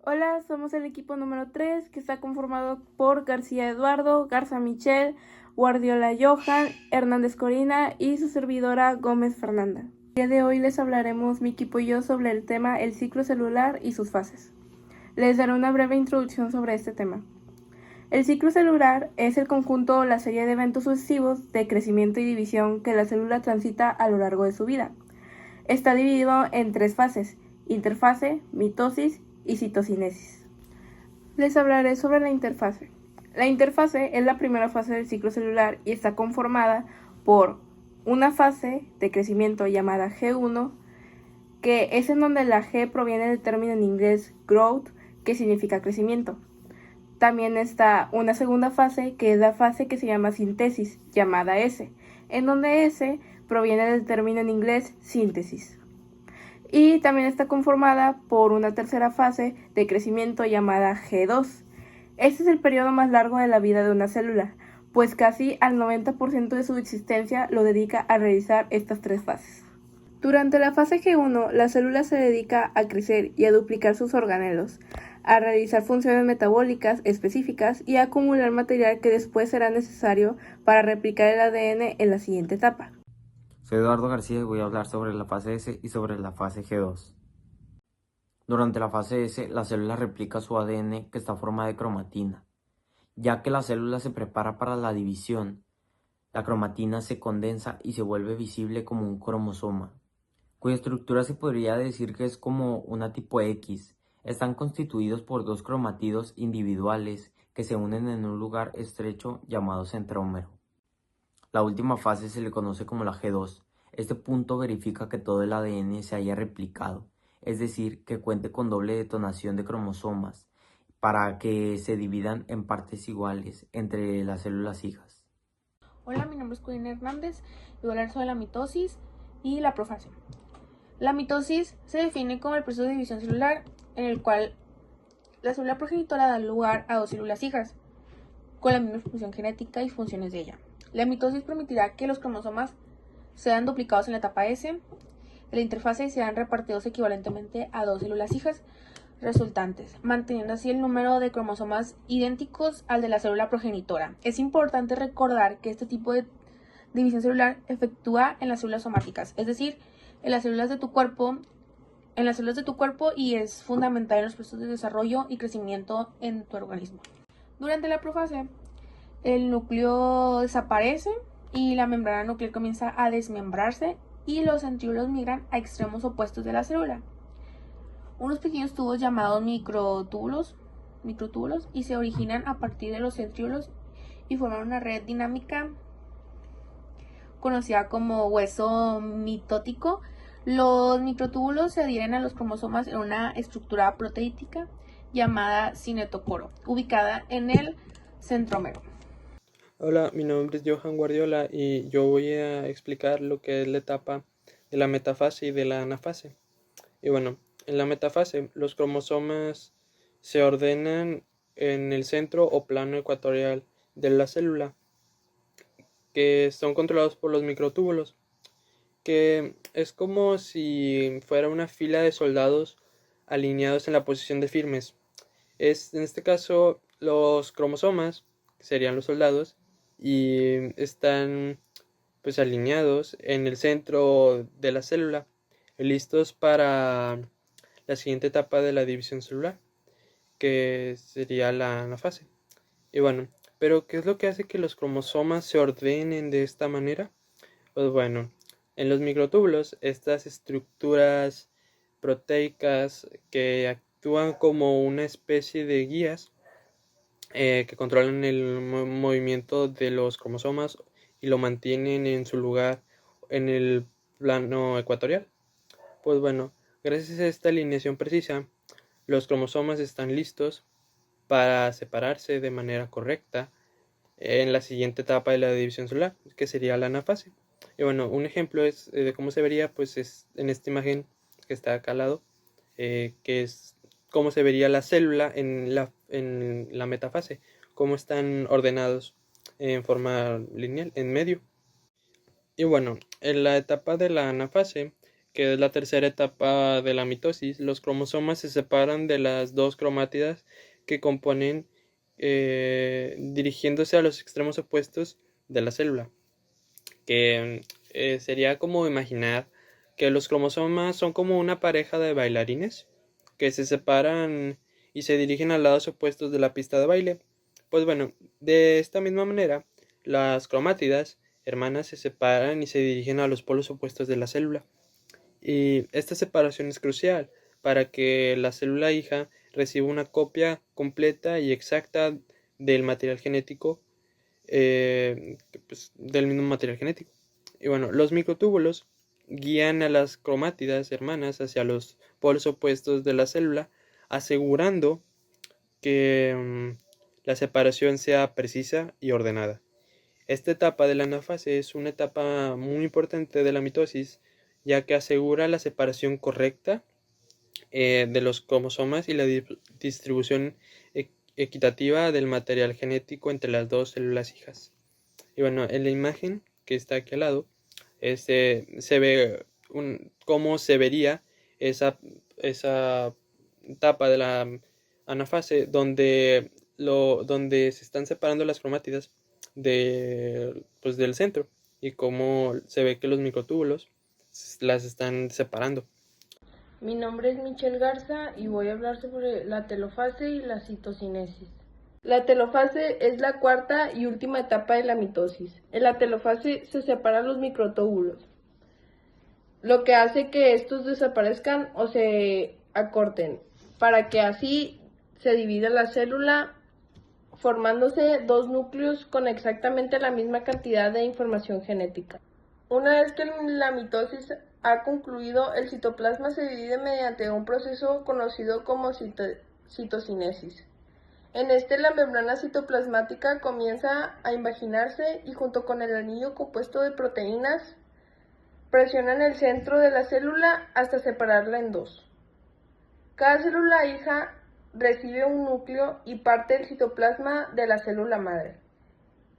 Hola, somos el equipo número 3 que está conformado por García Eduardo, Garza Michelle, Guardiola Johan, Hernández Corina y su servidora Gómez Fernanda. El día de hoy les hablaremos mi equipo y yo sobre el tema el ciclo celular y sus fases. Les daré una breve introducción sobre este tema. El ciclo celular es el conjunto o la serie de eventos sucesivos de crecimiento y división que la célula transita a lo largo de su vida. Está dividido en 3 fases: interfase, mitosis y citocinesis. Les hablaré sobre la interfase. La interfase es la primera fase del ciclo celular y está conformada por una fase de crecimiento llamada G1, que es en donde la G proviene del término en inglés growth, que significa crecimiento. También está una segunda fase, que es la fase que se llama síntesis, llamada S, en donde S proviene del término en inglés síntesis. Y también está conformada por una tercera fase de crecimiento llamada G2. Este es el periodo más largo de la vida de una célula, pues casi al 90% de su existencia lo dedica a realizar estas 3 fases. Durante la fase G1, la célula se dedica a crecer y a duplicar sus organelos, a realizar funciones metabólicas específicas y a acumular material que después será necesario para replicar el ADN en la siguiente etapa. Soy Eduardo García y voy a hablar sobre la fase S y sobre la fase G2. Durante la fase S, la célula replica su ADN, que está en forma de cromatina. Ya que la célula se prepara para la división, la cromatina se condensa y se vuelve visible como un cromosoma, cuya estructura se podría decir que es como una tipo X. Están constituidos por 2 cromátidos individuales que se unen en un lugar estrecho llamado centrómero. La última fase se le conoce como la G2. Este punto verifica que todo el ADN se haya replicado, es decir, que cuente con doble detonación de cromosomas para que se dividan en partes iguales entre las células hijas. Hola, mi nombre es Corina Hernández y voy a hablar sobre la mitosis y la profase. La mitosis se define como el proceso de división celular en el cual la célula progenitora da lugar a 2 células hijas con la misma función genética y funciones de ella. La mitosis permitirá que los cromosomas sean duplicados en la etapa S, en la interfase sean repartidos equivalentemente a 2 células hijas resultantes, manteniendo así el número de cromosomas idénticos al de la célula progenitora. Es importante recordar que este tipo de división celular efectúa en las células somáticas, es decir, en las células de tu cuerpo, y es fundamental en los procesos de desarrollo y crecimiento en tu organismo. Durante la profase, el núcleo desaparece y la membrana nuclear comienza a desmembrarse y los centríolos migran a extremos opuestos de la célula. Unos pequeños tubos llamados microtúbulos y se originan a partir de los centríolos y forman una red dinámica conocida como hueso mitótico. Los microtúbulos se adhieren a los cromosomas en una estructura proteítica llamada cinetocoro, ubicada en el centrómero. Hola, mi nombre es Johan Guardiola y yo voy a explicar lo que es la etapa de la metafase y de la anafase. Y bueno, en la metafase los cromosomas se ordenan en el centro o plano ecuatorial de la célula, que son controlados por los microtúbulos, que es como si fuera una fila de soldados alineados en la posición de firmes. En este caso, los cromosomas serían los soldados y están pues alineados en el centro de la célula, listos para la siguiente etapa de la división celular, que sería la anafase. Y bueno, pero ¿qué es lo que hace que los cromosomas se ordenen de esta manera? Pues bueno, en los microtúbulos, estas estructuras proteicas que actúan como una especie de guías que controlan el movimiento de los cromosomas y lo mantienen en su lugar en el plano ecuatorial. Pues bueno, gracias a esta alineación precisa, los cromosomas están listos para separarse de manera correcta en la siguiente etapa de la división celular, que sería la anafase. Y bueno, un ejemplo es de cómo se vería, pues es en esta imagen que está acá al lado, que es cómo se vería la célula en la metafase, cómo están ordenados en forma lineal, en medio. Y bueno, en la etapa de la anafase, que es la tercera etapa de la mitosis, los cromosomas se separan de las dos cromátidas que componen, dirigiéndose a los extremos opuestos de la célula, que sería como imaginar que los cromosomas son como una pareja de bailarines que se separan y se dirigen a lados opuestos de la pista de baile. Pues bueno, de esta misma manera, las cromátidas hermanas se separan y se dirigen a los polos opuestos de la célula. Y esta separación es crucial para que la célula hija reciba una copia completa y exacta del material genético, del mismo material genético. Y bueno, los microtúbulos guían a las cromátidas hermanas hacia los polos opuestos de la célula, asegurando que la separación sea precisa y ordenada. Esta etapa de la anafase es una etapa muy importante de la mitosis, ya que asegura la separación correcta de los cromosomas y la distribución equitativa del material genético entre las dos células hijas. Y bueno, en la imagen que está aquí al lado, se ve cómo se vería esa etapa de la anafase donde se están separando las cromátidas del centro, y cómo se ve que los microtúbulos las están separando. Mi nombre es Michelle Garza y voy a hablar sobre la telofase y la citocinesis. La telofase es la cuarta y última etapa de la mitosis. En la telofase se separan los microtúbulos, lo que hace que estos desaparezcan o se acorten, para que así se divida la célula, formándose dos núcleos con exactamente la misma cantidad de información genética. Una vez que la mitosis ha concluido, el citoplasma se divide mediante un proceso conocido como citocinesis. En la membrana citoplasmática comienza a invaginarse y junto con el anillo compuesto de proteínas presionan el centro de la célula hasta separarla en dos. Cada célula hija recibe un núcleo y parte del citoplasma de la célula madre.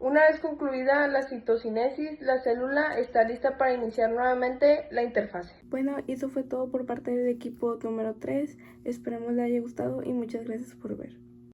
Una vez concluida la citocinesis, la célula está lista para iniciar nuevamente la interfase. Bueno, eso fue todo por parte del equipo número 3. Esperemos les haya gustado y muchas gracias por ver.